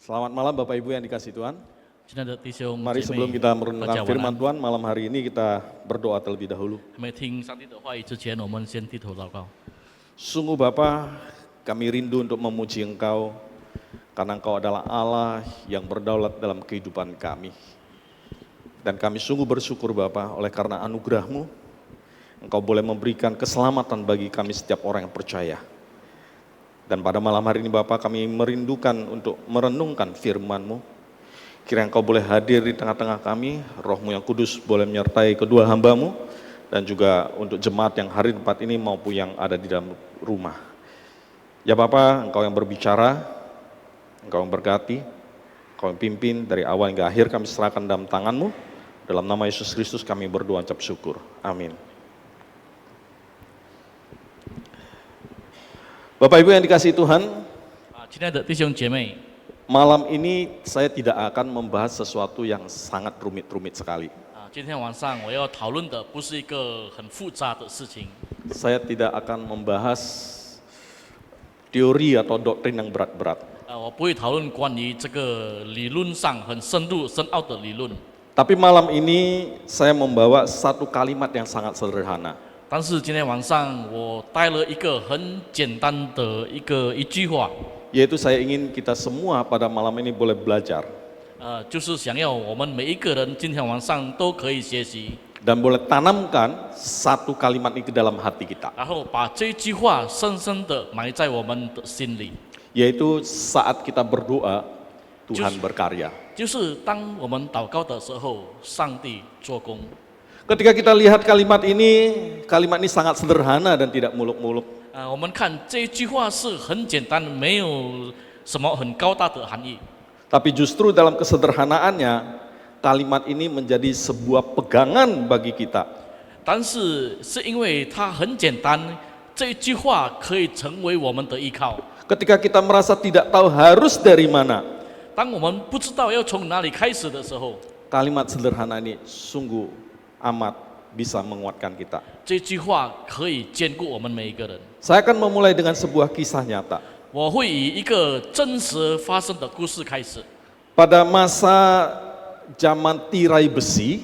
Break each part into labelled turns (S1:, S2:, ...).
S1: Selamat malam Bapak Ibu yang dikasihi Tuhan.
S2: 亲爱的弟兄
S1: Mari
S2: 姐
S1: sebelum
S2: 妹，
S1: kita
S2: 大
S1: merenungkan
S2: 家晚
S1: firman
S2: 安。
S1: Tuhan, malam hari ini kita berdoa terlebih dahulu.
S2: 还没听上帝的话语之前，我们先低头祷告。
S1: Sungguh Bapa, kami rindu untuk memuji Engkau, karena Engkau adalah Allah yang berdaulat dalam kehidupan kami. Dan kami sungguh bersyukur Bapa, oleh karena anugerah-Mu, Engkau boleh memberikan keselamatan bagi kami setiap orang yang percaya. Dan pada malam hari ini Bapa, kami merindukan untuk merenungkan firman-Mu. Kiranya Engkau boleh hadir di tengah-tengah kami, Roh-Mu yang kudus boleh menyertai kedua hamba-Mu, dan juga untuk jemaat yang hari di tempat ini maupun yang ada di dalam rumah. Ya Bapa, Engkau yang berbicara, Engkau yang berkati, Engkau yang pimpin dari awal hingga akhir, kami serahkan dalam tangan-Mu. Dalam nama Yesus Kristus kami berdoa ucap syukur. Amin. Bapak Ibu yang dikasihi Tuhan,
S2: 亲爱的弟兄姐妹，
S1: malam ini saya tidak akan membahas sesuatu yang sangat rumit-rumit sekali.
S2: 今天晚上我要讨论的不是一个很复杂的事情，
S1: Saya tidak akan membahas teori atau doktrin yang berat-berat.
S2: 我不会讨论关于这个理论上很深入深奥的理论。
S1: Tapi malam ini saya membawa satu kalimat yang sangat sederhana.
S2: 但是今天晚上我带了一个很简单的一句话，
S1: Yaitu saya ingin kita semua pada malam ini boleh belajar.
S2: 就是想要我们每一个人今天晚上都可以学习，
S1: Dan boleh tanamkan satu kalimat ini ke dalam hati kita.
S2: 然后把这句话深深的埋在我们的心里。
S1: Yaitu saat kita berdoa, Tuhan berkarya.
S2: 就是当我们祷告的时候，上帝做工。
S1: Ketika kita lihat kalimat ini sangat sederhana dan tidak muluk-muluk.
S2: 我们看这句话是很简单，没有什么很高大的含义。
S1: Tapi justru dalam kesederhanaannya, kalimat ini menjadi sebuah pegangan bagi kita.
S2: 但是是因为它很简单，这句话可以成为我们的依靠。
S1: Ketika kita merasa tidak tahu harus dari mana,
S2: 当我们不知道要从哪里开始的时候，
S1: kalimat sederhana ini sungguh amat bisa menguatkan kita.
S2: 这句话可以兼顾我们每一个人。
S1: Saya akan memulai dengan sebuah kisah nyata.
S2: 我会以一个真实发生的故事开始。
S1: Pada masa zaman tirai besi,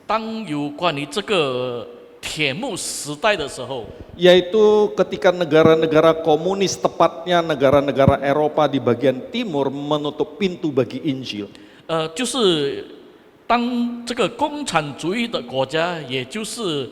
S2: 当有关于这个铁幕时代的时候，
S1: yaitu ketika negara-negara komunis, tepatnya negara-negara Eropa di bagian timur menutup pintu bagi Injil.
S2: 就是当这个共产主义的国家，也就是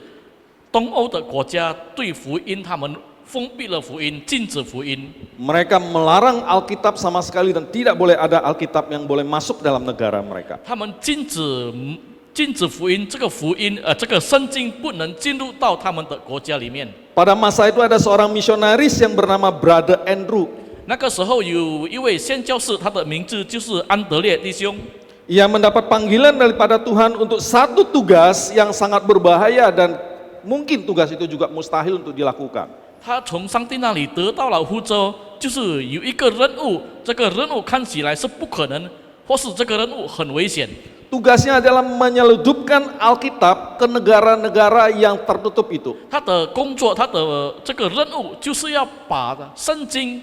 S2: 东欧的国家，对福音他们封闭了福音，禁止福音。
S1: Mereka melarang Alkitab sama sekali dan tidak boleh ada Alkitab yang boleh masuk dalam negara mereka.
S2: 他们禁止福音，这个福音这个圣经不能进入到他们的国家里面。
S1: Pada masa itu ada seorang misionaris yang bernama Brother Andrew.
S2: 那个时候有一位宣教士，他的名字就是安德烈弟兄。
S1: Ia mendapat panggilan daripada Tuhan untuk satu tugas yang sangat berbahaya dan mungkin tugas itu juga mustahil untuk dilakukan.
S2: 他从上帝那里得到了呼召，就是有一个任务，这个任务看起来是不可能，或是这个任务很危险。
S1: Tugasnya adalah menyeludupkan Alkitab ke negara-negara yang tertutup itu.
S2: 他的工作，他的这个任务就是要把圣经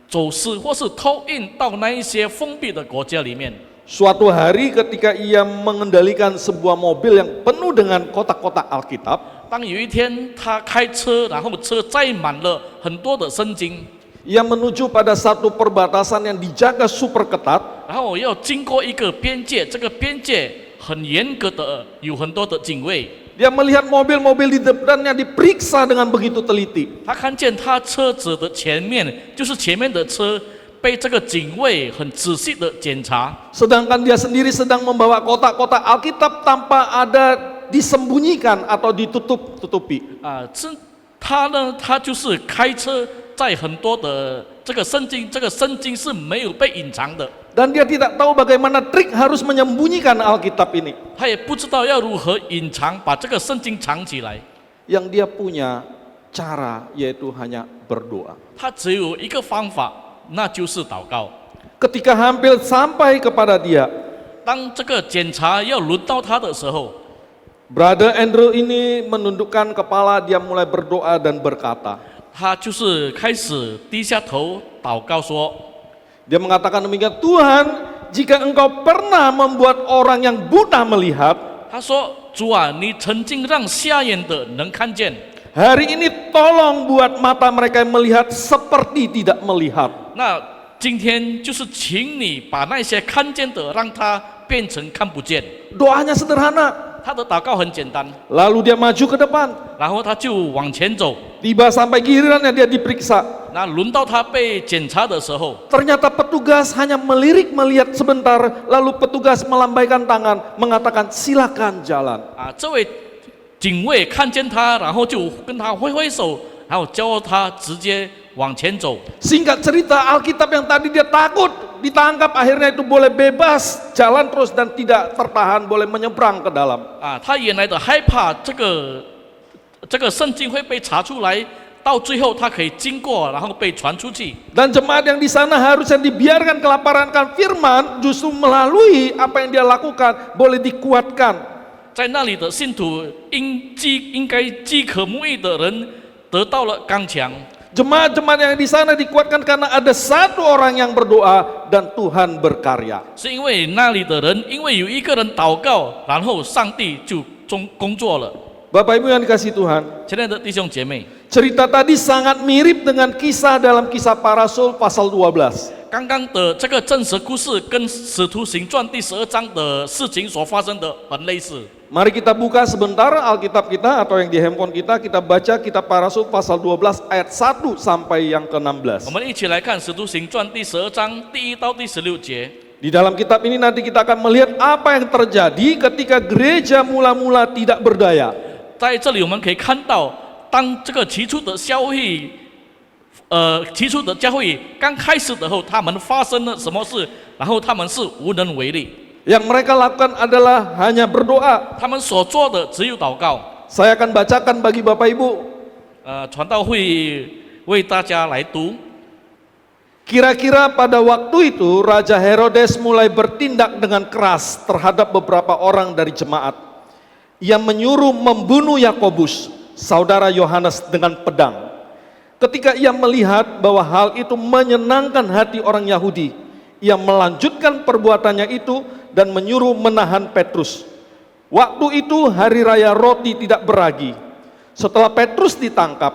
S2: 走私或是偷运到那一些封闭的国家里面。
S1: Suatu hari ketika ia mengendalikan sebuah mobil yang penuh dengan kotak-kotak Alkitab,
S2: 当有一天他开车，然后车载满了很多的圣经，
S1: ia menuju pada satu perbatasan yang dijaga super ketat.
S2: 然后要经过一个边界，这个边界很严格的，有很多的警卫。
S1: Dia melihat mobil-mobil di depannya diperiksa dengan begitu teliti.
S2: 他看见他车子的前面，就是前面的车被这个警卫很仔细的检查，
S1: Sedangkan dia sendiri sedang membawa kotak-kotak Alkitab tanpa ada disembunyikan atau ditutup-tutupi.
S2: 他呢，他就是开车载很多的这个圣经，这个圣经是没有被隐藏的，
S1: Dan dia tidak tahu bagaimana trik harus menyembunyikan Alkitab ini.
S2: 他也不知道要如何隐藏，把这个圣经藏起来。
S1: Yang dia punya cara yaitu hanya berdoa.
S2: 他只有一个方法，那就是祷告。
S1: Ketika hampir sampai kepada dia,
S2: 当这个检查要轮到他的时候，
S1: Brother Andrew ini menundukkan kepala, dia mulai berdoa dan berkata,
S2: 他就是开始低下头祷告说。
S1: Dia mengatakan demikian, Tuhan, jika engkau pernah membuat orang yang buta melihat,
S2: 他说：“主啊，你曾经让瞎眼的能看见。
S1: hari ini tolong buat mata mereka yang melihat seperti tidak melihat.
S2: 那今天就是请你把那些看见的，让他变成看不见。
S1: Doanya sederhana.
S2: 他的祷告很简单，
S1: Lalu dia maju ke depan.
S2: 然后他就往前走。
S1: Tiba sampai gilirannya dia diperiksa.
S2: 那轮到他被检查的时候，
S1: Ternyata petugas hanya melirik melihat sebentar, lalu petugas melambaikan tangan, mengatakan silakan jalan.
S2: 这位警卫看见他，然后就跟他挥挥手，然后叫他直接往前走。
S1: Singkat cerita, Alkitab yang tadi dia takut ditangkap, akhirnya itu boleh bebas jalan terus dan tidak tertahan, boleh menyeberang ke dalam.
S2: 他原来的害怕这个圣经会被查出来，到最后他可以经过，然后被传出去。
S1: Dan jemaat yang di sana harusnya dibiarkan kelaparan akan firman, justru melalui apa yang dia lakukan boleh dikuatkan.
S2: 在那里的信徒应该饥渴慕义的人得到了刚强。
S1: Jemaat-jemaat yang di sana dikuatkan karena ada satu orang yang berdoa dan Tuhan berkarya.
S2: 是因为那里的人，因为有一个人祷告，然后上帝就工作了。
S1: Bapak Ibu yang dikasihi Tuhan,
S2: 亲爱的弟兄姐妹，
S1: cerita tadi sangat mirip dengan kisah dalam Kisah Para Rasul pasal 12.
S2: 刚刚的这个真实故事跟《使徒行传》第12章的事情所发生的很类似。
S1: Mari kita buka sebentar Alkitab kita atau yang di handphone kita baca Kitab Para Rasul pasal 12 ayat 1 sampai yang
S2: 我
S1: ke-16.
S2: 们一起来看《使徒行传》第12章第1到第16节。
S1: Di dalam kitab ini nanti kita akan melihat apa yang terjadi ketika gereja mula-mula tidak berdaya.
S2: 在这里我们可以看到，当这个起初的教会刚开始的后，他们发生了什么事，然后他们是无能为力。
S1: Yang mereka lakukan adalah hanya berdoa.
S2: 他们所做的只有祷告。
S1: Saya akan bacakan bagi Bapak Ibu.
S2: 传道会为大家来读。
S1: Kira-kira pada waktu itu Raja Herodes mulai bertindak dengan keras terhadap beberapa orang dari jemaat. Ia menyuruh membunuh Yakobus, saudara Yohanes, dengan pedang. Ketika ia melihat bahwa hal itu menyenangkan hati orang Yahudi, ia melanjutkan perbuatannya itu dan menyuruh menahan Petrus. Waktu itu hari raya roti tidak beragi. Setelah Petrus ditangkap,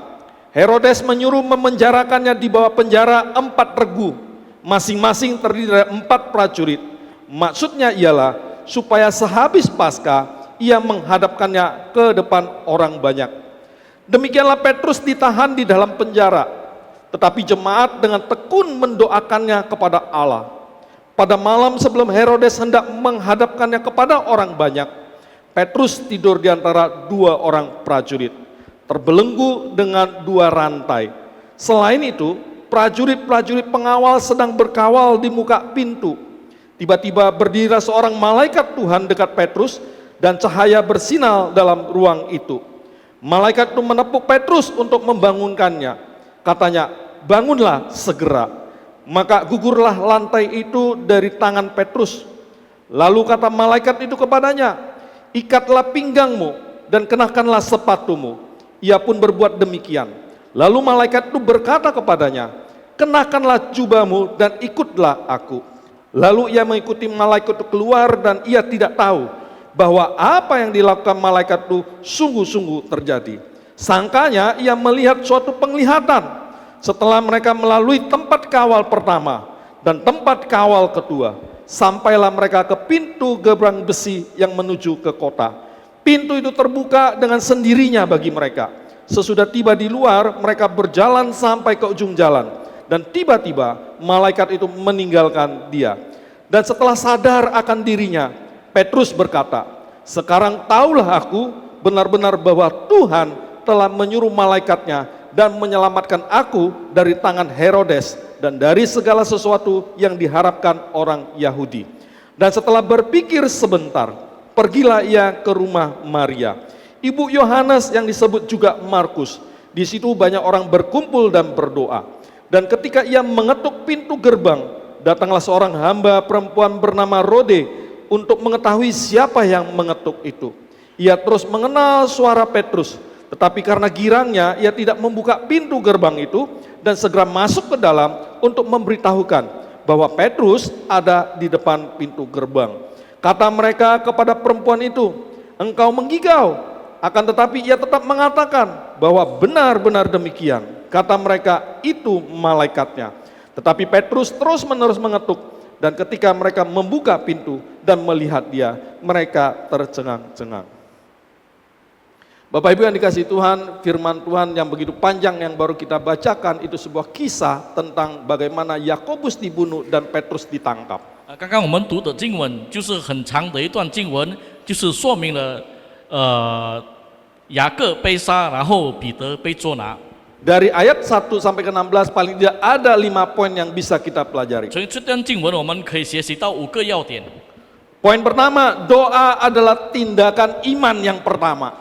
S1: Herodes menyuruh memenjarakannya di bawah penjara 4 regu, masing-masing terdiri dari 4 prajurit. Maksudnya ialah supaya sehabis Paskah ia menghadapkannya ke depan orang banyak. Demikianlah Petrus ditahan di dalam penjara, tetapi jemaat dengan tekun mendoakannya kepada Allah. Pada malam sebelum Herodes hendak menghadapkannya kepada orang banyak, Petrus tidur di antara 2 orang prajurit, terbelenggu dengan 2 rantai. Selain itu, prajurit-prajurit pengawal sedang berkawal di muka pintu. Tiba-tiba berdirilah seorang malaikat Tuhan dekat Petrus dan cahaya bersinar dalam ruang itu. Malaikat itu menepuk Petrus untuk membangunkannya. Katanya, bangunlah segera. Maka gugurlah lantai itu dari tangan Petrus. Lalu kata malaikat itu kepadanya, ikatlah pinggangmu dan kenakanlah sepatumu. Ia pun berbuat demikian. Lalu malaikat itu berkata kepadanya, kenakanlah jubahmu dan ikutlah aku. Lalu ia mengikuti malaikat itu keluar dan ia tidak tahu bahwa apa yang dilakukan malaikat itu sungguh-sungguh terjadi. Sangkanya ia melihat suatu penglihatan setelah mereka melalui tempat kawal pertama dan tempat kawal kedua. Sampailah mereka ke pintu gerbang besi yang menuju ke kota. Pintu itu terbuka dengan sendirinya bagi mereka. Sesudah tiba di luar, mereka berjalan sampai ke ujung jalan. Dan tiba-tiba malaikat itu meninggalkan dia. Dan setelah sadar akan dirinya, Petrus berkata, sekarang tahulah aku benar-benar bahwa Tuhan telah menyuruh malaikatnya dan menyelamatkan aku dari tangan Herodes dan dari segala sesuatu yang diharapkan orang Yahudi. Dan setelah berpikir sebentar, pergilah ia ke rumah Maria, ibu Yohanes yang disebut juga Markus. Di situ banyak orang berkumpul dan berdoa. Dan ketika ia mengetuk pintu gerbang, datanglah seorang hamba perempuan bernama Rode untuk mengetahui siapa yang mengetuk itu. Ia terus mengenal suara Petrus, tetapi karena girangnya ia tidak membuka pintu gerbang itu dan segera masuk ke dalam untuk memberitahukan bahwa Petrus ada di depan pintu gerbang. Kata mereka kepada perempuan itu, "Engkau menggigau." Akan tetapi ia tetap mengatakan bahwa benar-benar demikian. Kata mereka, "Itu malaikatnya." Tetapi Petrus terus-menerus mengetuk, dan ketika mereka membuka pintu dan melihat dia, mereka tercengang-cengang. Bapak Ibu yang dikasihi Tuhan, firman Tuhan yang begitu panjang yang baru kita bacakan itu sebuah kisah tentang bagaimana Yakobus dibunuh dan Petrus ditangkap.
S2: 刚刚我们读的经文就是很长的一段经文，就是说明了雅各被杀，然后彼得被捉拿。
S1: Dari ayat 1 sampai ke 16 paling tidak ada 5 poin yang bisa kita pelajari.
S2: 所以这段经文我们可以学习到5个要点。
S1: Poin pertama, doa adalah tindakan iman yang pertama.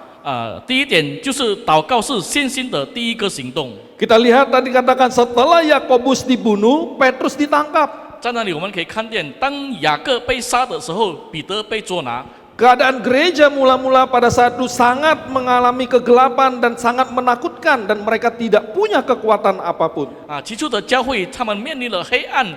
S2: 第一点就是祷告是信心的第一个行动。
S1: Kita lihat tadi katakan setelah Yakobus dibunuh, Petrus ditangkap.
S2: 在那里我们可以看见，当雅各被杀的时候，彼得被捉拿。
S1: Keadaan gereja mula-mula pada saat itu sangat mengalami kegelapan dan sangat menakutkan dan mereka tidak punya kekuatan apapun.
S2: 起初的教会他们面临了黑暗，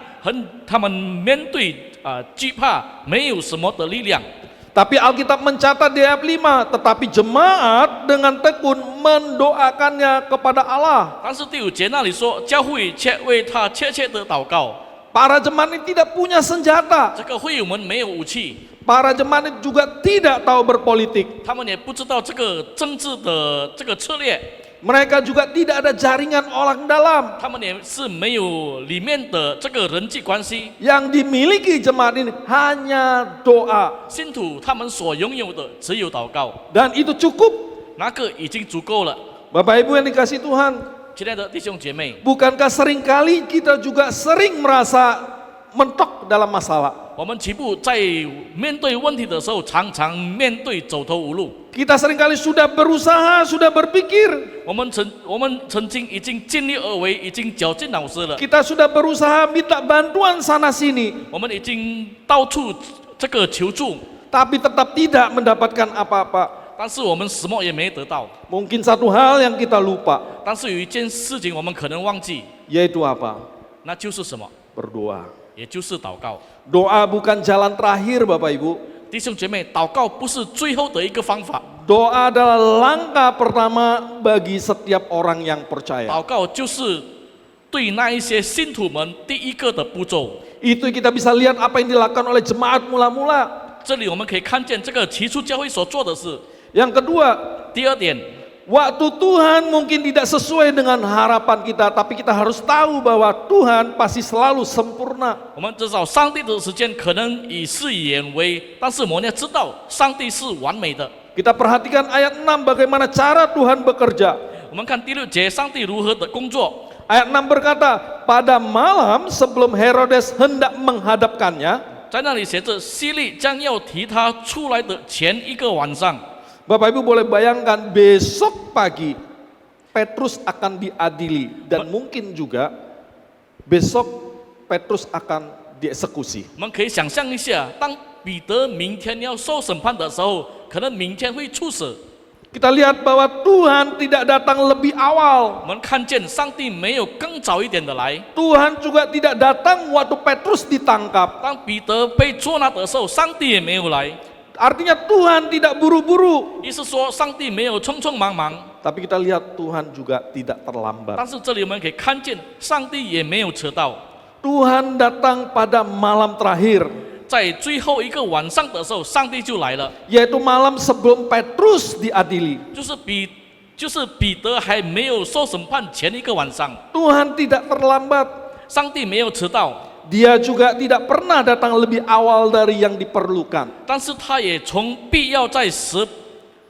S2: 他们面对惧怕，没有什么的力量。
S1: Tapi Alkitab mencatat di ayat 5, tetapi jemaat dengan tekun mendoakannya kepada Allah.
S2: 但是第5节那里说，教会却为他切切的祷告。
S1: Para jemaat ini tidak punya senjata.
S2: 这个会友们没有武器，
S1: Para jemaat ini juga tidak tahu berpolitik.
S2: 他们也不知道这个政治的这个策略，
S1: Mereka juga tidak ada jaringan orang dalam.
S2: 他们也是没有里面的这个人际关系。
S1: Yang dimiliki jemaat ini hanya doa.
S2: 信徒他们所拥有的只有祷告，
S1: Dan itu cukup.
S2: 那个已经足够了。
S1: Bapak Ibu yang dikasih Tuhan,
S2: 亲爱的弟兄姐妹，
S1: bukankah seringkali kita juga sering merasa mentok dalam masalah?
S2: 我们起步在面对问题的时候，常常面对走投无路。
S1: Kita seringkali sudah berusaha, sudah berpikir.
S2: 我们曾经已经尽力而为，已经绞尽脑汁了。
S1: Kita sudah berusaha minta bantuan sana sini.
S2: 我们已经到处这个求助，
S1: Tapi tetap tidak mendapatkan apa-apa.
S2: 但是我们什么也没得到。
S1: Mungkin satu hal yang kita lupa,
S2: 但是有一件事情我们可能忘记，
S1: yaitu apa?
S2: 那就是什么？
S1: Berdoa.
S2: 也就是祷告。
S1: Doa bukan jalan terakhir Bapak Ibu.
S2: 弟兄姐妹，祷告不是最后的一个方法，
S1: Doa adalah langkah pertama bagi setiap orang yang percaya.
S2: 祷告就是对那一些信徒们第一个的步骤。
S1: Itu kita bisa lihat apa yang dilakukan oleh jemaat mula-mula.
S2: 这里我们可以看见这个起初教会所做的事。
S1: Yang kedua,
S2: 第二点，
S1: waktu Tuhan mungkin tidak sesuai dengan harapan kita, tapi kita harus tahu bahwa Tuhan pasti selalu sempurna.
S2: 我们知道上帝的时间可能以事与愿违，但是我们要知道上帝是完美的。
S1: Kita perhatikan ayat 6 bagaimana cara Tuhan bekerja.
S2: 我们看第6节，上帝如何的工作。
S1: Ayat 6 berkata, pada malam sebelum Herodes hendak menghadapkannya,
S2: 在那里写着，希律将要提他出来的前一个晚上，
S1: Bapak Ibu boleh bayangkan besok pagi Petrus akan diadili dan mungkin juga besok Petrus akan dieksekusi.
S2: 我们可以想象一下，当彼得明天要受审判的时候，可能明天会处死。
S1: Kita lihat bahwa Tuhan tidak datang lebih awal.
S2: 我们看见上帝没有更早一点的来。
S1: Tuhan juga tidak datang waktu Petrus ditangkap.
S2: 当彼得被捉拿的时候，上帝也没有来。
S1: Artinya Tuhan tidak buru-buru.
S2: 意思说，上帝没有匆匆忙忙。
S1: Tapi kita lihat Tuhan juga tidak terlambat.
S2: 但是这里我们可以看见，上帝也没有迟到。
S1: Tuhan datang pada malam terakhir,
S2: 在最后一个晚上的时候，上帝就来了，
S1: yaitu malam sebelum Petrus diadili.
S2: 就是彼得还没有受审判前一个晚上，
S1: Tuhan tidak terlambat.
S2: 上帝没有迟到，
S1: Dia juga tidak pernah datang lebih awal dari yang diperlukan.
S2: 但是他也从必要在时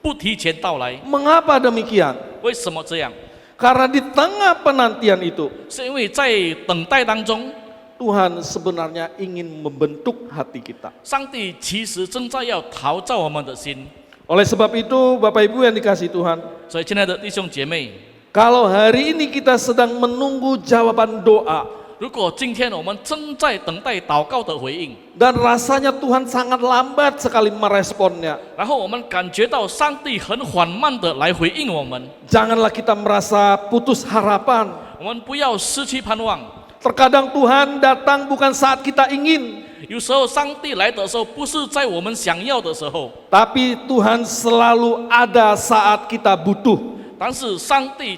S2: 不提前到来。
S1: Mengapa demikian?
S2: 为什么这样？
S1: Karena di tengah penantian itu,
S2: 是因为在等待当中，
S1: Tuhan sebenarnya ingin membentuk hati kita.
S2: 上帝其实正在要陶造我们的心。
S1: Oleh sebab itu, Bapak Ibu yang dikasihi Tuhan,
S2: 所以，亲爱的弟兄姐妹，
S1: kalau hari ini kita sedang menunggu jawaban doa,
S2: 如果今天我们正在等待祷告的回应，
S1: dan rasanya Tuhan sangat lambat sekali meresponnya,
S2: 然后我们感觉到上帝很缓慢的来回应我们，
S1: janganlah kita merasa putus harapan.
S2: 我们不要失去盼望。
S1: Terkadang Tuhan datang bukan saat kita ingin,
S2: 有时候上帝来的时候，不是在我们想要的时候，
S1: tapi Tuhan selalu ada saat kita butuh.
S2: 但是上帝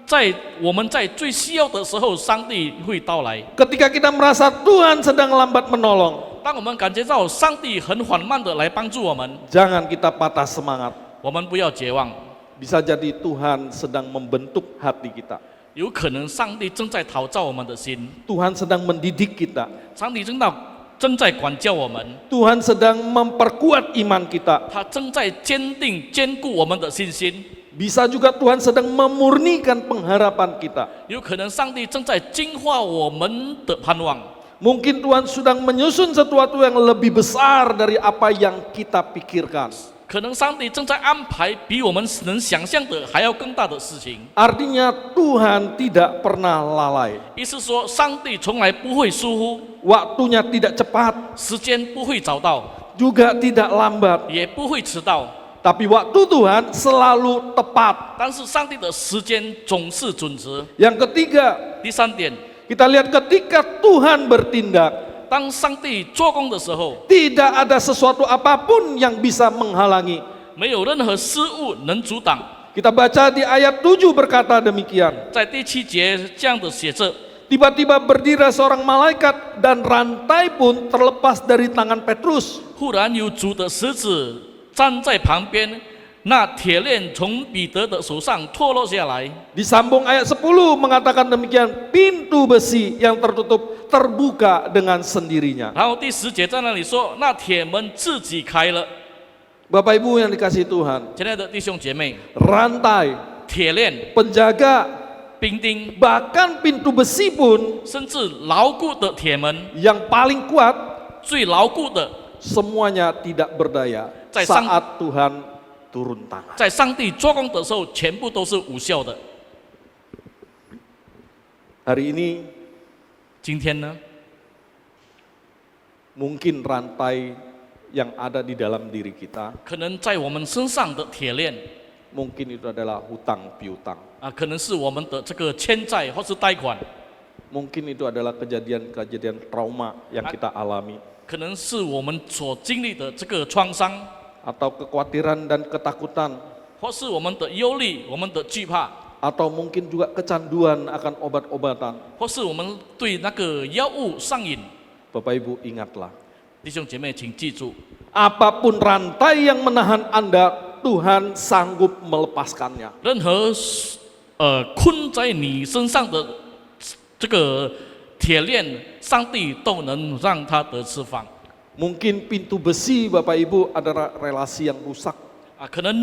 S2: 在我们在最需要的时候，上帝会到来。
S1: Ketika kita merasa Tuhan sedang lambat menolong,
S2: 当我们感觉到上帝很缓慢的来帮助我们，
S1: jangan kita patah semangat.
S2: 我们不要绝望。
S1: Bisa jadi Tuhan sedang membentuk hati kita.
S2: 有可能上帝正在陶造我们的心，
S1: Tuhan sedang mendidik kita.
S2: 上帝正在管教我们，
S1: Tuhan sedang memperkuat iman kita.
S2: 他正在坚固我们的信心。
S1: Bisa juga Tuhan sedang memurnikan pengharapan kita.
S2: 有可能上帝正在净化我们的盼望。
S1: Mungkin Tuhan sedang menyusun sesuatu yang lebih besar dari apa yang kita pikirkan.
S2: 可能上帝正在安排比我们能想象的还要更大的事情。
S1: Artinya Tuhan tidak pernah lalai.
S2: 意思说，上帝从来不会疏忽，
S1: Waktunya tidak cepat,
S2: 时间不会早到，
S1: juga tidak lambat.
S2: 也不会迟到。
S1: Tapi waktu Tuhan selalu tepat.
S2: 但是上帝的时间总是准时。
S1: Yang ketiga,
S2: 第三点，
S1: kita lihat ketika Tuhan bertindak,
S2: 当上帝做工的时候，
S1: tidak ada sesuatu apapun yang bisa menghalangi.
S2: 没有任何事物能阻挡。
S1: Kita baca di ayat 7 berkata demikian.
S2: 在第7节这样的写着：
S1: Tiba-tiba berdiri seorang malaikat dan rantai pun terlepas dari tangan Petrus.
S2: 忽然有主的使者站在旁边，那铁链从彼得的手上脱落下来。
S1: Disambung ayat 10 mengatakan demikian, pintu besi yang tertutup terbuka dengan sendirinya.
S2: 然后第10节在那里说，那铁门自己开了。
S1: Bapak Ibu yang dikasihi Tuhan,
S2: 亲爱的弟兄姐妹，
S1: rantai,
S2: 铁链、
S1: penjaga,
S2: 兵丁，
S1: bahkan pintu besi pun
S2: 甚至牢固的铁门，
S1: yang paling kuat,
S2: 最牢固的，
S1: semuanya tidak berdaya
S2: 在上-
S1: saat Tuhan turun tangan.
S2: 在上帝做工的时候，全部都是无效的。
S1: Hari ini
S2: 今天呢，
S1: mungkin rantai yang ada di dalam diri kita,
S2: 可能在我们身上的铁链
S1: mungkin itu adalah hutang piutang.
S2: 啊，可能是我们的这个欠债或是贷款，
S1: Mungkin itu adalah kejadian-kejadian trauma yang kita alami,
S2: 可能是我们所经历的这个创伤，
S1: atau kekhawatiran dan ketakutan,
S2: 或是我们的忧虑、我们的惧怕，
S1: atau mungkin juga kecanduan akan obat-obatan.
S2: 或是我们对那个药物上瘾。
S1: Bapak Ibu ingatlah,
S2: 弟兄姐妹，请记住，
S1: apapun rantai yang menahan Anda, Tuhan sanggup melepaskannya.
S2: 任何困在你身上的这个铁链，上帝都能让它得释放。
S1: Mungkin pintu besi Bapak Ibu adalah relasi yang rusak,
S2: 啊，可能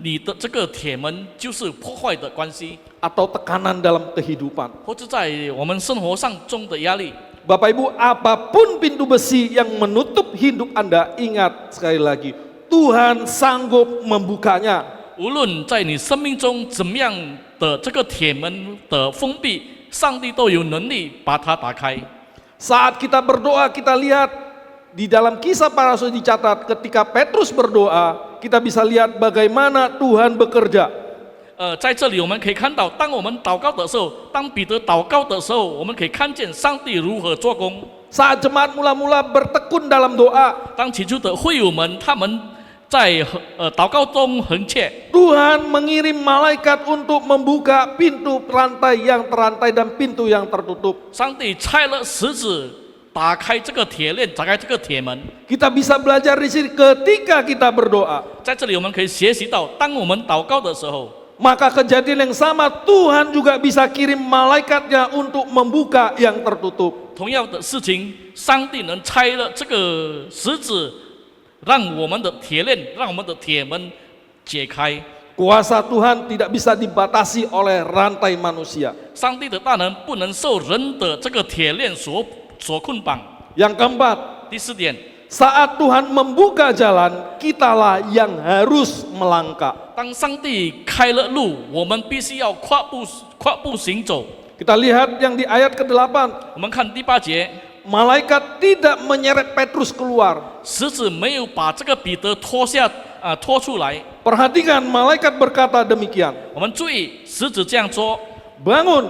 S2: 你的这个铁门就是破坏的关系，
S1: atau tekanan dalam kehidupan.
S2: 或者在我们生活上中的压力。
S1: Bapak Ibu, apapun pintu besi yang menutup hidup Anda, ingat sekali lagi, Tuhan sanggup membukanya.
S2: 无论在你生命中怎么样的这个铁门的封闭，上帝都有能力把它打开。
S1: Saat kita berdoa, kita lihat di dalam kisah para rasul dicatat, ketika Petrus berdoa, kita bisa lihat bagaimana Tuhan bekerja.
S2: 在这里我们可以看到，当我们祷告的时候，当彼得祷告的时候，我们可以看见上帝如何做工。
S1: Saat jemaat mula-mula bertekun dalam doa,
S2: 当起初的会友们，他们在祷告中横切，
S1: Tuhan mengirim malaikat untuk membuka pintu rantai yang terantai dan pintu yang tertutup.
S2: 上帝差了使者打开这个铁链，打开这个铁门。
S1: Kita bisa belajar di sini ketika kita berdoa.
S2: 在这里我们可以学习到，当我们祷告的时候，
S1: Maka kejadian yang sama Tuhan juga bisa kirim malaikatnya untuk membuka yang tertutup.
S2: 同样的事情，上帝能拆了这个石子，让我们的铁链，让我们的铁门解开。
S1: Kuasa Tuhan tidak bisa dibatasi oleh rantai manusia.
S2: 上帝的大能不能受人的这个铁链所捆绑。
S1: Yang keempat,
S2: 第4点，
S1: saat Tuhan membuka jalan, kitalah yang harus melangkah.
S2: 当上帝开了路，我们必须要跨步行走。
S1: Kita lihat yang di ayat ke-8,
S2: 我们看第8节，
S1: malaikat tidak menyeret Petrus keluar.
S2: 使者没有把这个彼得拖出来。
S1: Perhatikan, malaikat berkata demikian,
S2: 我们注意，使者这样说：
S1: bangun,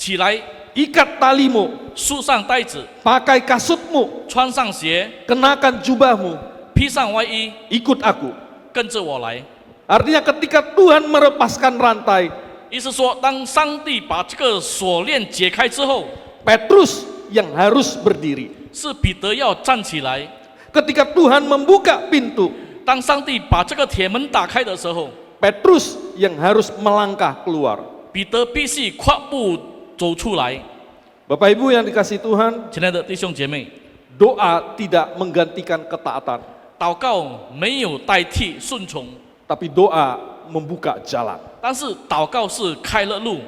S2: 起来，
S1: ikat talimu,
S2: 束上带子，
S1: pakai kasutmu,
S2: 穿上鞋，
S1: kenakan jubahmu,
S2: 披上外衣，
S1: ikut aku.
S2: 跟着我来。
S1: Artinya ketika Tuhan melepaskan rantai,
S2: 意思说，当上帝把这个锁链解开之后，
S1: Petrus yang harus berdiri.
S2: 是彼得要站起来。
S1: Ketika Tuhan membuka pintu,
S2: 当上帝把这个铁门打开的时候，
S1: Petrus yang harus melangkah keluar.
S2: 彼得必须跨步走出来。
S1: Bapak Ibu yang dikasihi Tuhan,
S2: 亲爱的弟兄姐妹，
S1: doa tidak menggantikan ketaatan,
S2: 祷告没有代替顺从，
S1: tapi doa membuka jalan.
S2: 但是祷告是开了路。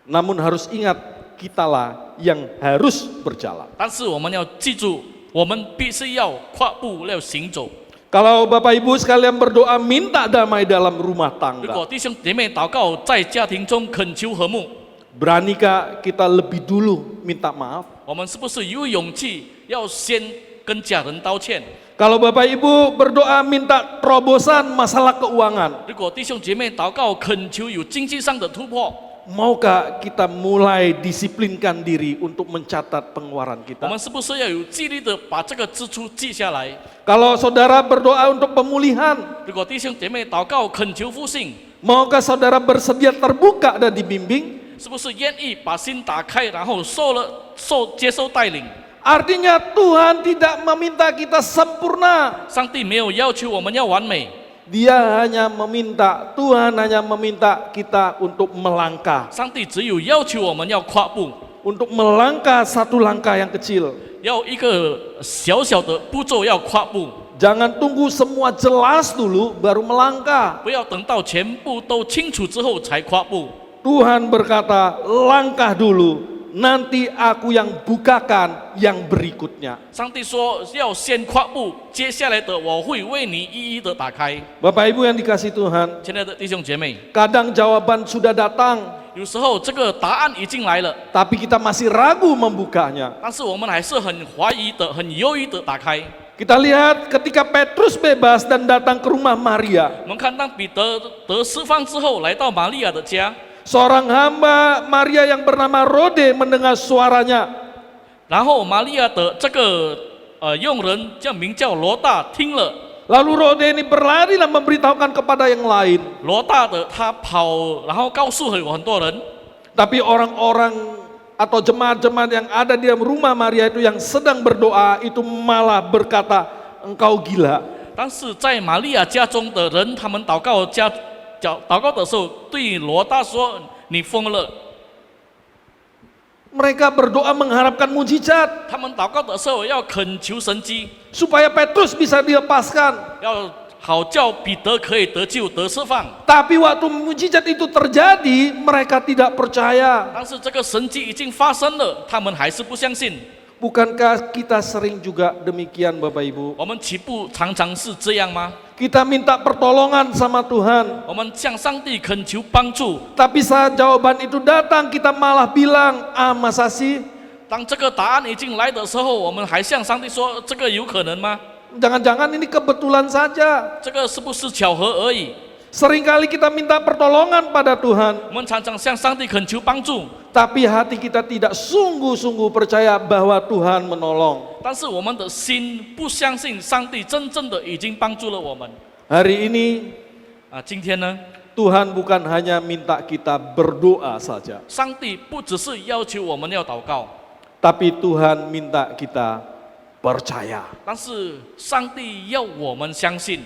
S1: Namun harus ingat, kitalah yang harus berjalan.
S2: 但是我们要记住，我们必须要跨步要行走。
S1: Kalau Bapak Ibu sekalian berdoa minta damai dalam rumah
S2: 如果
S1: tangga,
S2: 弟兄姐妹祷告在家庭中恳求和睦，
S1: beranikah kita lebih dulu minta maaf?
S2: 我们是不是有勇气要先跟家人道歉？
S1: Kalau Bapak Ibu berdoa minta terobosan masalah keuangan,
S2: 如果弟兄姐妹祷告恳求有经济上的突破，
S1: maukah kita mulai disiplinkan diri untuk mencatat pengeluaran
S2: 我
S1: kita?
S2: 们是不是要有纪律的把这个支出记下来？
S1: Kalau saudara berdoa untuk pemulihan,
S2: 如果弟兄姐妹祷告恳求复兴，
S1: maukah saudara bersedia terbuka dan dibimbing?
S2: 是不是愿意把心打开，然后接受带领？
S1: Artinya Tuhan tidak meminta kita sempurna.
S2: 上帝没有要求我们要完美，
S1: Tuhan hanya meminta kita untuk melangkah.
S2: 上帝只有要求我们要跨步，
S1: Untuk melangkah satu langkah yang kecil.
S2: 要一个小小的步骤要跨步，
S1: Jangan tunggu semua jelas dulu baru melangkah.
S2: 不要等到全部都清楚之后才跨步。
S1: Tuhan berkata, langkah dulu, nanti aku yang bukakan yang berikutnya.
S2: 上帝说要先跨步，接下来的我会为你一一的打开。
S1: Bapak Ibu yang dikasihi Tuhan,
S2: 亲爱的弟兄姐妹，
S1: kadang jawaban sudah datang,
S2: 有时候这个答案已经来了，
S1: tapi kita masih ragu membukanya.
S2: 但是我们还是很怀疑的、很犹豫的打开。
S1: Kita lihat ketika Petrus bebas dan datang ke rumah Maria,
S2: 我们看当彼得得释放之后，来到玛利亚的家，
S1: seorang hamba Maria yang bernama Rode mendengar suaranya.
S2: 然后玛利亚的这个佣人名叫罗大听了，
S1: Lalu Rode ini berlari dan memberitahukan kepada yang lain.
S2: 罗大的他跑，然后告诉有很多人，
S1: Tapi orang-orang atau jemaat-jemaat yang ada di dalam rumah Maria itu yang sedang berdoa itu malah berkata, engkau gila.
S2: 但是在玛利亚家中的人，他们祷告的时候，对罗大说：“你疯了。”
S1: Mereka berdoa mengharapkan mujizat
S2: 他们祷告的时候要恳求神迹，
S1: supaya Petrus bisa dilepaskan.
S2: 要好叫彼得可以得救得释放。
S1: Tapi waktu mujizat itu terjadi, mereka tidak percaya.
S2: 但是这个神迹已经发生了，他们还是不相信。
S1: Bukankah kita sering juga demikian Bapak Ibu?
S2: 我们岂不常常是这样吗？
S1: Kita minta pertolongan sama Tuhan.
S2: 我们向上帝恳求帮助，
S1: Tapi saat jawaban itu datang, kita malah bilang, masa sih?
S2: 当这个答案已经来的时候，我们还向上帝说：“这个有可能吗？
S1: Jangan-jangan ini kebetulan saja.
S2: 这个是不是巧合而已？”
S1: Seringkali kita minta pertolongan pada Tuhan,
S2: 我们常常向上帝恳求帮助，
S1: tapi hati kita tidak sungguh-sungguh percaya bahwa Tuhan menolong.
S2: 但是我们的心不相信上帝真正的已经帮助了我们。
S1: Hari ini
S2: 今天呢，
S1: Tuhan bukan hanya minta kita berdoa saja,
S2: 上帝不只是要求我们要祷告，
S1: tapi Tuhan minta kita percaya.
S2: 但是上帝要我们相信，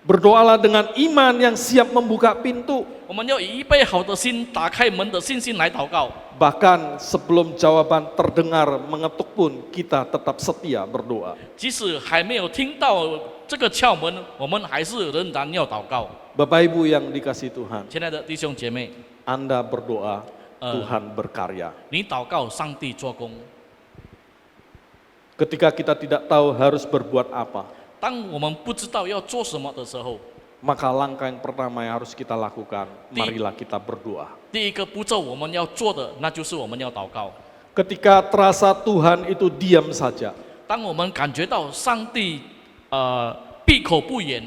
S1: Berdoalah dengan iman yang siap membuka pintu.
S2: 我们要以预备好的心、打开门的信心来祷告。
S1: Bahkan sebelum jawaban terdengar mengetuk pun kita tetap setia berdoa.
S2: 即使还没有听到这个窍门，我们还是仍然要祷告。
S1: Bapak Ibu yang dikasihi Tuhan,
S2: 亲爱的弟兄姐妹，
S1: Anda berdoa, Tuhan berkarya.
S2: 你祷告，上帝做工。
S1: Ketika kita tidak tahu harus berbuat apa,
S2: 当我们不知道要做什么的时候，
S1: maka langkah yang pertama yang harus kita lakukan, marilah kita berdoa.
S2: 第一个步骤我们要做的，那就是我们要祷告。
S1: Ketika terasa Tuhan itu diam saja,
S2: 当我们感觉到上帝闭口不言，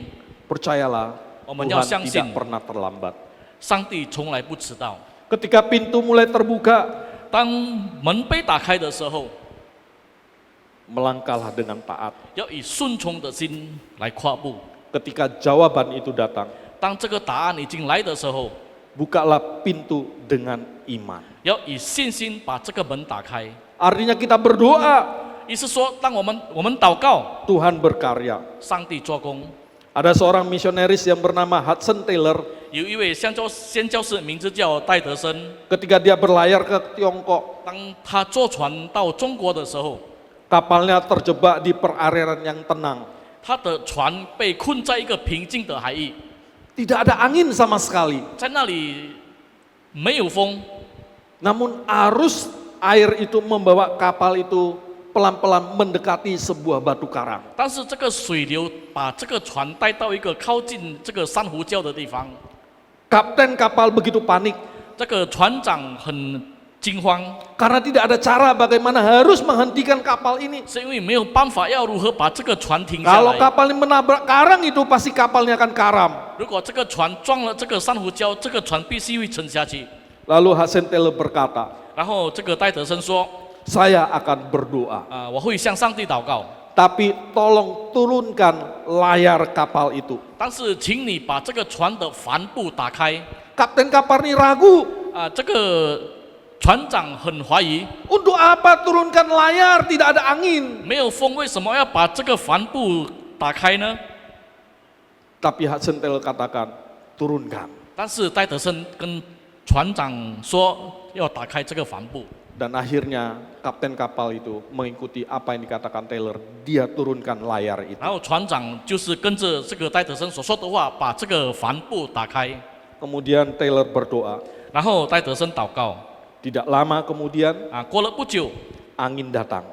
S1: percayalah
S2: 我们要
S1: Tuhan
S2: 相信
S1: tidak pernah terlambat.
S2: 上帝从来不迟到。
S1: Ketika pintu mulai terbuka,
S2: 当门被打开的时候，
S1: melangkahlah dengan taat.
S2: 要以顺从的心来跨步。
S1: Ketika jawaban itu datang,
S2: 当这个答案已经来的时候，
S1: bukalah pintu dengan iman.
S2: 要以信心把这个门打开。
S1: Artinya kita berdoa,
S2: 意思说，当我们祷告，
S1: Tuhan berkarya.
S2: 上帝做工。
S1: Ada seorang misionaris yang bernama Hudson Taylor,
S2: 有一位宣教士，名字叫戴德生。
S1: ketika dia berlayar ke Tiongkok,
S2: 当他坐船到中国的时候，
S1: kapalnya terjebak di perairan yang tenang.
S2: 他的船被困在一个平静的海域，
S1: Tidak ada angin sama sekali.
S2: 在那里没有风，
S1: Namun arus air itu membawa kapal itu pelan-pelan mendekati sebuah batu karang.
S2: 但是这个水流把这个船带到一个靠近这个珊瑚礁的地方。
S1: Kapten kapal begitu panik
S2: 这个船长很惊慌，
S1: karena tidak ada cara bagaimana harus menghentikan kapal ini.
S2: 是因为没有办法要如何把这个船停下
S1: Kalau
S2: 来。
S1: kapal ini menabrak karang itu pasti kapalnya akan karam.
S2: 如果这个船撞了这个珊瑚礁，这个船必须会沉下去。
S1: Lalu Hudson Taylor berkata,
S2: 然后这个戴德生说
S1: saya akan berdoa,
S2: 我会向上帝祷告，
S1: tapi tolong turunkan layar kapal itu.
S2: 但是请你把这个船的帆布打开。
S1: Kapten kapal ini ragu,
S2: 这个船长很怀疑，
S1: untuk apa turunkan layar, tidak ada angin.
S2: 没有风，为什么要把这个帆布打开呢？
S1: Tapi Hudson Taylor katakan, turunkan.
S2: 但是戴德生跟船长说要打开这个帆布，
S1: Dan akhirnya kapten kapal itu mengikuti apa yang dikatakan Taylor. Dia turunkan layar itu.
S2: 然后船长就是跟着这个戴德生所说的话，把这个帆布打开。
S1: Kemudian Taylor berdoa.
S2: 然后戴德生祷告，
S1: Tidak lama kemudian
S2: 过了不久，
S1: angin datang.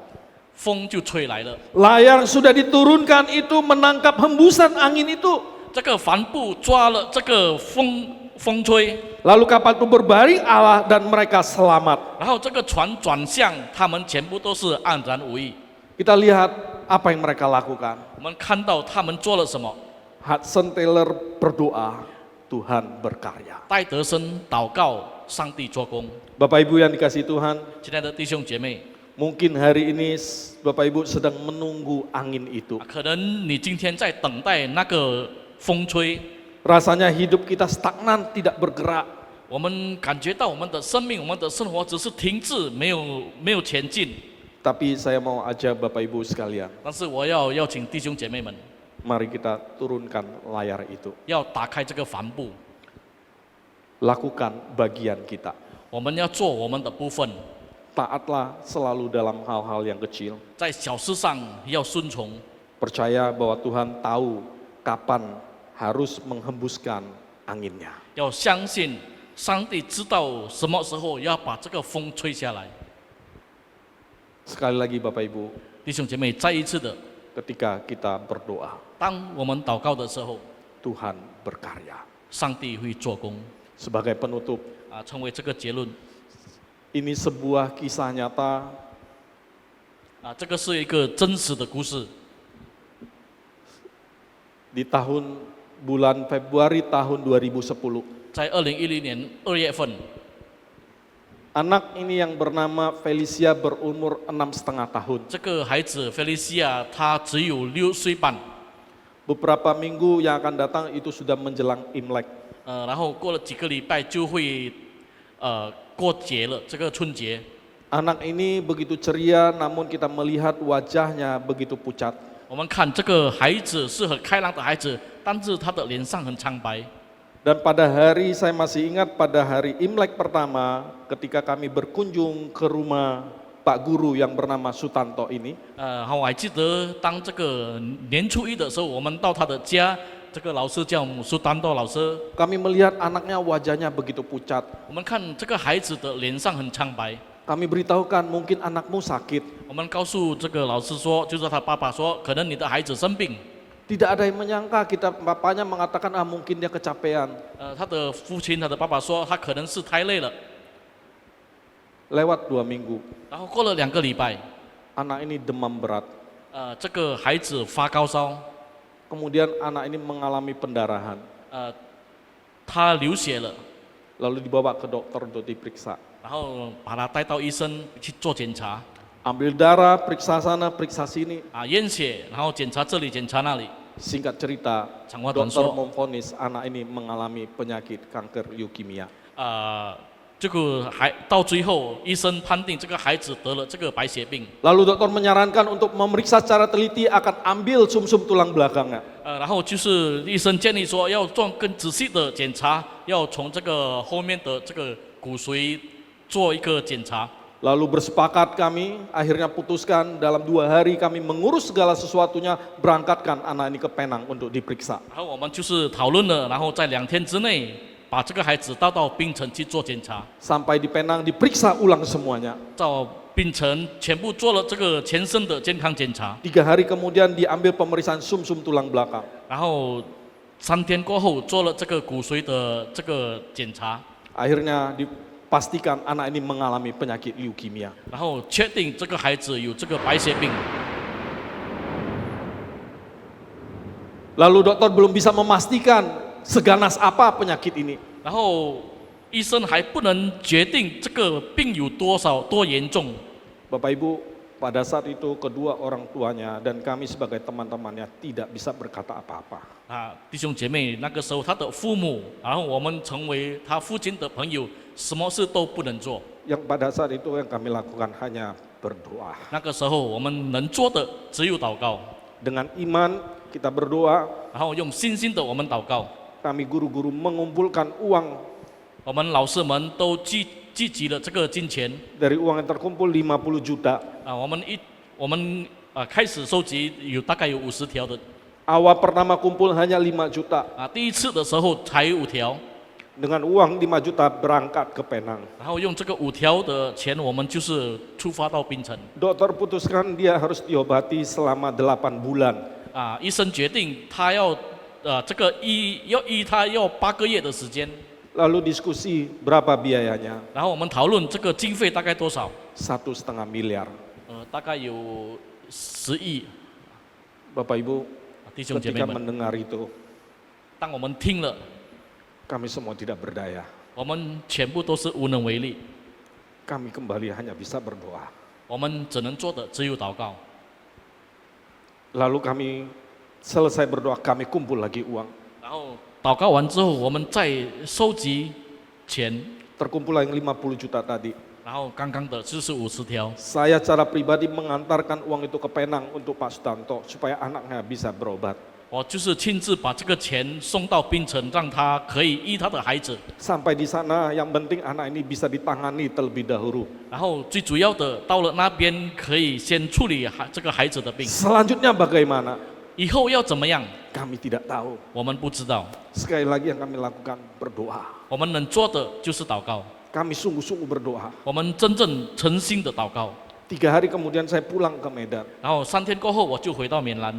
S2: 风就吹来了。
S1: Layar sudah diturunkan itu menangkap hembusan angin itu.
S2: 这个帆布抓了这个风吹，
S1: Lalu kapal itu berbaring Allah dan mereka selamat.
S2: 然后这个船转向，他们全部都是安然无恙。
S1: Kita lihat apa yang mereka lakukan.
S2: 我们看到他们做了什么。
S1: Hudson Taylor berdoa, Tuhan berkarya.
S2: 戴德生祷告，上帝做工。
S1: Bapak Ibu yang dikasihi Tuhan,
S2: 亲爱的弟兄姐妹，
S1: mungkin hari ini Bapak Ibu sedang menunggu angin itu.
S2: 可能你今天在等待那个风吹，
S1: Rasanya hidup kita stagnan, tidak bergerak.
S2: 我们感觉到我们的生命、我们的生活只是停滞，没有前进。
S1: Tapi saya mau ajak Bapak Ibu sekalian,
S2: 但是我要邀请弟兄姐妹们，
S1: mari kita turunkan layar itu.
S2: 要打开这个帆布，
S1: Lakukan bagian kita.
S2: 我们要做我们的部分，
S1: Taatlah selalu dalam hal-hal yang kecil.
S2: 在小事上要顺从，
S1: Percaya bahwa Tuhan tahu kapan harus menghembuskan anginnya.
S2: 要相信上帝知道什么时候要把这个风吹下来。
S1: Sekali lagi Bapak Ibu,
S2: 弟兄姐妹，再一次的，
S1: ketika kita berdoa,
S2: 当我们祷告的时候，
S1: Tuhan berkarya.
S2: 上帝会做工。
S1: Sebagai penutup,
S2: 成为这个结论。
S1: ini sebuah kisah nyata
S2: 这个是一个真实的故事。
S1: di bulan Februari tahun 2010.
S2: 在2010年2月份，
S1: Anak ini yang bernama Felicia berumur 6,5 tahun.
S2: 这个孩子菲利西亚他只有6岁半。
S1: Beberapa minggu yang akan datang itu sudah menjelang Imlek.
S2: 然后过了几个礼拜就会过节了，这个春节。
S1: Anak ini begitu ceria, namun kita melihat wajahnya begitu pucat.
S2: 我们看这个孩子是很开朗的孩子，但是他的脸上很苍白。
S1: Dan pada hari, saya masih ingat pada hari Imlek pertama, ketika kami berkunjung ke rumah Pak Guru yang bernama Sutanto ini.
S2: 我还记得当这个年初一的时候，我们到他的家，这个老师叫苏丹多老师。
S1: Kami melihat anaknya wajahnya begitu pucat.
S2: 我们看这个孩子的脸上很苍白。
S1: Kami beritahukan mungkin anakmu sakit.
S2: 我们告诉这个老师说，就是他爸爸说，可能你的孩子生病。
S1: Tidak ada yang menyangka, bapaknya mengatakan mungkin dia kecapean.
S2: 他的父亲，他的爸爸说，他可能是太累了。
S1: Lewat 2 minggu,
S2: 然后过了2个礼拜，
S1: anak ini demam berat.
S2: 这个孩子发高烧，
S1: Kemudian anak ini mengalami pendarahan.
S2: 他流血了，
S1: lalu dibawa ke dokter untuk diperiksa.
S2: 然后把他带到医生去做检查，
S1: Ambil darah, periksa sana, periksa sini.
S2: 验血，然后检查这里，检查那里。
S1: Singkat cerita,
S2: 长话短
S1: dokter
S2: 说，
S1: memvonis anak ini mengalami penyakit kanker leukemia.
S2: 这个到最后，医生判定这个孩子得了这个白血病。
S1: Lalu dokter menyarankan untuk memeriksa secara teliti akan ambil sumsum tulang belakangnya.
S2: 然后就是医生建议说要做更仔细的检查，要从这个后面的这个骨髓做一个检查。
S1: Lalu bersepakat kami, akhirnya putuskan dalam 2 hari kami mengurus segala sesuatunya, berangkatkan anak ini ke Penang untuk diperiksa.
S2: 然后我们就是讨论了，然后在2天之内把这个孩子带到槟城去做检查。
S1: Sampai di Penang diperiksa ulang semuanya.
S2: 到槟城全部做了这个全身的健康检查，
S1: 3 hari kemudian diambil pemeriksaan sumsum tulang belakang.
S2: 然后3天过后做了这个骨髓的这个检查，
S1: Akhirnya dipastikan anak ini mengalami penyakit leukemia.
S2: 然后确定这个孩子有这个白血病。
S1: Lalu dokter belum bisa memastikan seganas apa penyakit ini.
S2: 然后医生还不能决定这个病有多严重。
S1: Bapak Ibu, pada saat itu kedua orang tuanya dan kami sebagai teman-temannya tidak bisa berkata apa-apa.
S2: 弟兄姐妹，那个时候他的父母，然后我们成为他父亲的朋友，什么事都不能做。
S1: Yang pada saat itu yang kami lakukan hanya berdoa.
S2: 那个时候我们能做的只有祷告，
S1: Dengan iman kita berdoa,
S2: 然后用信心的我们祷告。
S1: kami guru-guru mengumpulkan uang.
S2: 我们老师们都聚集了这个金钱
S1: Dari uang yang terkumpul 50 juta.
S2: 我们开始收集大概有50条的
S1: Awal pertama kumpul hanya 5 juta.
S2: 第一次的时候才5条，
S1: Dengan uang 5 juta berangkat ke Penang.
S2: 然后用这个5条的钱，我们就是出发到槟城。
S1: Dokter putuskan dia harus diobati selama 8 bulan.
S2: 医生决定他要这个医他要8个月的时间，
S1: Lalu diskusi berapa biayanya?
S2: 然后我们讨论这个经费大概多少，
S1: 1,5 miliar.
S2: 大概有10亿。
S1: Bapak Ibu,
S2: 弟兄姐妹
S1: ketika
S2: 们，
S1: mendengar itu,
S2: 当我们听了，
S1: kami semua tidak berdaya.
S2: 我们全部都是无能为力，
S1: Kami kembali hanya bisa berdoa.
S2: 我们只能做的只有祷告。
S1: Lalu kami selesai berdoa, kami kumpul lagi uang.
S2: 然后祷告完之后，我们再收集钱，
S1: Terkumpul yang 50 juta tadi.
S2: 然后刚刚的就是50条。
S1: Saya secara pribadi mengantarkan uang itu ke Penang untuk Pak Sutanto supaya anaknya bisa berobat.
S2: 我就是亲自把这个钱送到槟城，让他可以医他的孩子。
S1: Sampai di sana yang penting anak ini bisa ditangani terlebih dahulu.
S2: 然后最主要的，到了那边可以先处理这个孩子的病，
S1: Selanjutnya bagaimana?
S2: 以后要怎么样，
S1: Kami tidak tahu.
S2: 我们不知道。
S1: Sekali lagi yang kami lakukan berdoa.
S2: 我们能做的就是祷告，
S1: Kami sungguh-sungguh berdoa.
S2: 我们真正诚心的祷告。
S1: 3 hari kemudian saya pulang ke Medan.
S2: 然后3天过后，我就回到缅兰，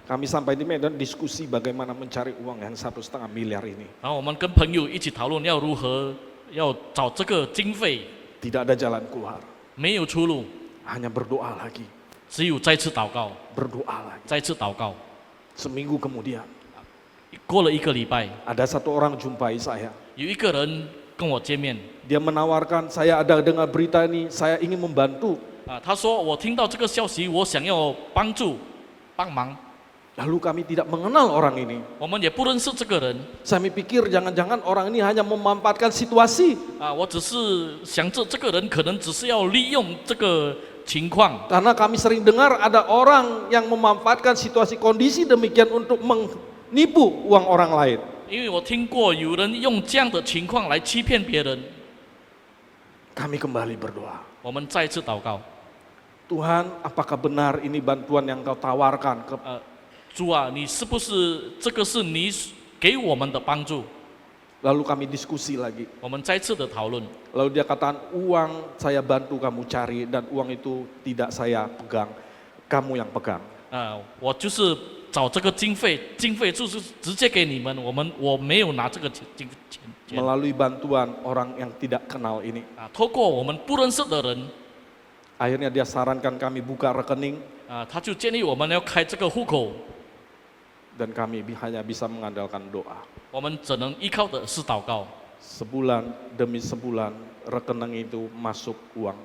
S1: Kami sampai di Medan diskusi bagaimana mencari uang yang 1,5 miliar ini.
S2: 然后我们跟朋友一起讨论要如何要找这个经费，
S1: Tidak ada jalan keluar.
S2: 没有出路，
S1: Hanya berdoa lagi.
S2: 只有再次祷告，
S1: Berdoa lagi.
S2: 再次祷告。
S1: Seminggu kemudian
S2: 过了1个礼拜，
S1: ada 1 orang jumpai saya.
S2: 有一个人跟我见面，
S1: Dia menawarkan, saya ada dengar berita ini, saya ingin membantu.
S2: 他说我听到这个消息，我想要帮忙。
S1: Lalu kami tidak mengenal orang ini.
S2: 我们也不认识这个人
S1: Saya pikir jangan-jangan orang ini hanya memanfaatkan situasi.
S2: 我只是想着这个人可能只是要利用这个情况，
S1: Karena kami sering dengar ada orang yang memanfaatkan situasi kondisi demikian untuk menipu uang orang lain.
S2: 因为我听过有人用这样的情况来欺骗别人。
S1: Kami kembali berdoa.
S2: 我们再次祷告，
S1: Tuhan, apakah benar ini bantuan yang kau tawarkan ke
S2: 主啊，你是不是这个是你给我们的帮助？
S1: Lalu kami diskusi lagi.
S2: 我们再次的讨论，
S1: Lalu dia katakan, uang saya bantu kamu cari dan uang itu tidak saya pegang, kamu yang pegang.
S2: 我就是找这个经费就是直接给你们，我没有拿这个钱。
S1: Melalui bantuan orang yang tidak kenal ini.
S2: 透过我们不认识的人，
S1: Akhirnya dia sarankan kami buka rekening
S2: 他就建议我们要开这个户口，
S1: dan kami hanya bisa mengandalkan doa.
S2: 我们只能依靠的是祷告。
S1: sebulan demi sebulan rekening itu masuk uang.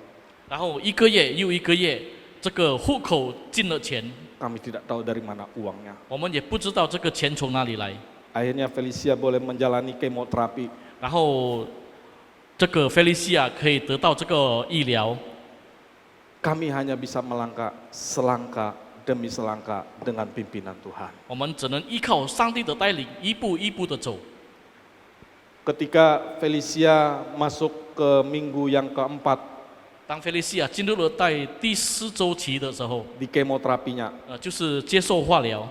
S2: 然后一个月又一个月，这个户口进了钱，
S1: Kami tidak tahu dari mana uangnya.
S2: 我们也不知道这个钱从哪里来。
S1: Akhirnya Felicia boleh menjalani kemoterapi.
S2: 然后这个菲利西亚可以得到这个医疗，
S1: Kami hanya bisa melangkah selangkah demi selangkah dengan pimpinan Tuhan.
S2: 我们只能依靠上帝的带领，一步一步的走。
S1: Ketika Felicia masuk ke minggu yang keempat
S2: 当菲利西亚进入了第4周期的时候，
S1: di kemoterapinya,
S2: 就是接受化疗，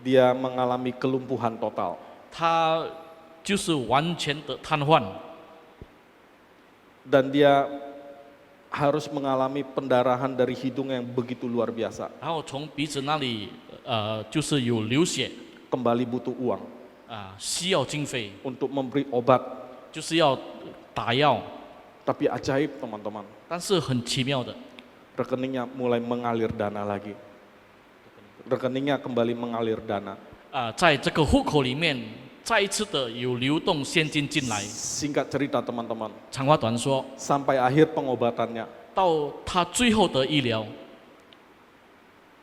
S1: dia mengalami kelumpuhan total.
S2: 他就是完全的瘫痪，
S1: Dan dia harus mengalami pendarahan dari hidung yang begitu luar biasa.
S2: 然后从鼻子那里就是有流血，
S1: Kembali butuh uang
S2: 需要经费，
S1: untuk memberi obat.
S2: 就是要打药。
S1: Tapi ajaib teman-teman,
S2: 但是很奇妙的，
S1: rekeningnya mulai mengalir dana lagi. Rekeningnya kembali mengalir dana.
S2: 在这个户口里面再一次的有流动现金进来。
S1: Singkat cerita teman-teman,
S2: 长话短说，
S1: sampai akhir pengobatannya,
S2: 到他最后的医疗，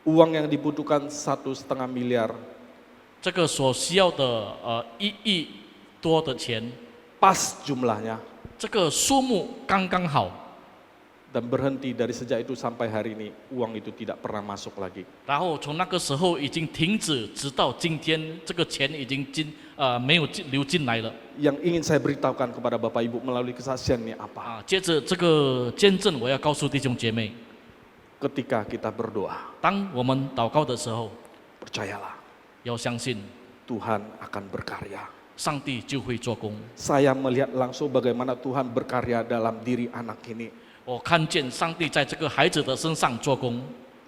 S1: uang yang dibutuhkan 1,5 miliar
S2: 这个所需要的1亿多的钱，
S1: pas jumlahnya.
S2: 这个数目刚刚好。
S1: Dan berhenti dari sejak itu sampai hari ini, uang itu tidak pernah masuk lagi.
S2: 然后从那个时候已经停止，直到今天，这个钱已经没有流进来了。
S1: Yang ingin saya beritahukan kepada Bapak Ibu melalui kesaksian ini apa?
S2: 接着这个见证，我要告诉弟兄姐妹，
S1: Ketika kita berdoa,
S2: 当我们祷告的时候，
S1: percayalah
S2: 要相信
S1: Tuhan akan berkarya.
S2: 上帝就会做工。
S1: Saya melihat langsung bagaimana Tuhan berkarya dalam diri anak ini.
S2: 我看见上帝在这个孩子的身上做工，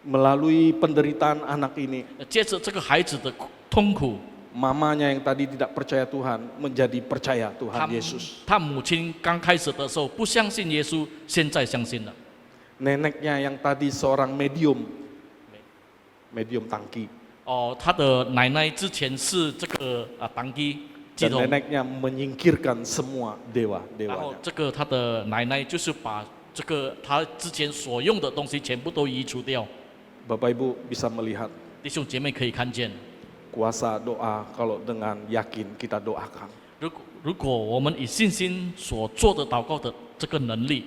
S1: Melalui penderitaan anak ini,
S2: 接着这个孩子的痛苦，
S1: mamanya yang tadi tidak percaya Tuhan menjadi percaya Tuhan
S2: 他
S1: Yesus.
S2: 他母亲刚开始的时候不相信耶稣，现在相信了。
S1: Neneknya yang tadi seorang medium tangki.
S2: 他的奶奶之前是这个当机系
S1: Dan
S2: 统，
S1: neneknya menyingkirkan semua
S2: 然后
S1: dewa-dewanya.
S2: 这个他的奶奶就是把这个他之前所用的东西全部都移除掉。
S1: Bapak Ibu bisa melihat
S2: 弟兄姐妹可以看见，
S1: kuasa doa kalau dengan yakin kita doakan.
S2: 如果我们以信心所做的祷告的这个能力，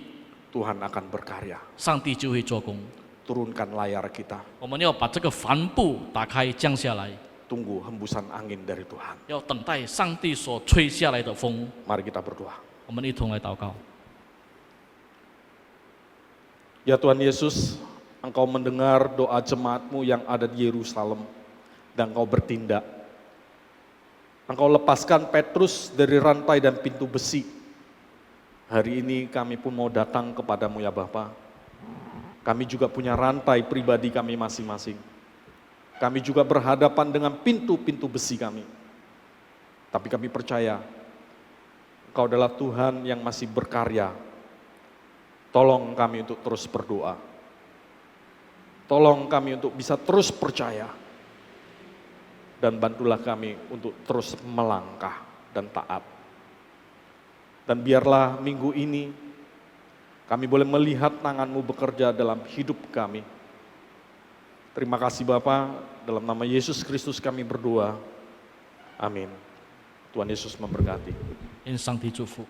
S1: Tuhan akan berkarya.
S2: 上帝就会做工。
S1: Turunkan layar kita.
S2: 我们要把这个帆布打开降下来，
S1: Tunggu hembusan angin dari Tuhan.
S2: 要等待上帝所吹下来的风。
S1: Mari kita berdoa.
S2: 我们一同来祷告。
S1: Ya Tuhan Yesus, Engkau mendengar doa jemaat-Mu yang ada di Yerusalem dan Engkau bertindak. Engkau lepaskan Petrus dari rantai dan pintu besi. Hari ini kami pun mau datang kepadamu ya Bapa. Kami juga punya rantai pribadi kami masing-masing. Kami juga berhadapan dengan pintu-pintu besi kami. Tapi kami percaya, Engkau adalah Tuhan yang masih berkarya. Tolong kami untuk terus berdoa. Tolong kami untuk bisa terus percaya. Dan bantulah kami untuk terus melangkah dan taat. Dan biarlah minggu ini kami boleh melihat tangan-Mu bekerja dalam hidup kami. Terima kasih Bapa, dalam nama Yesus Kristus kami berdoa. Amin. Tuhan Yesus memberkati.
S2: 愿上帝祝福。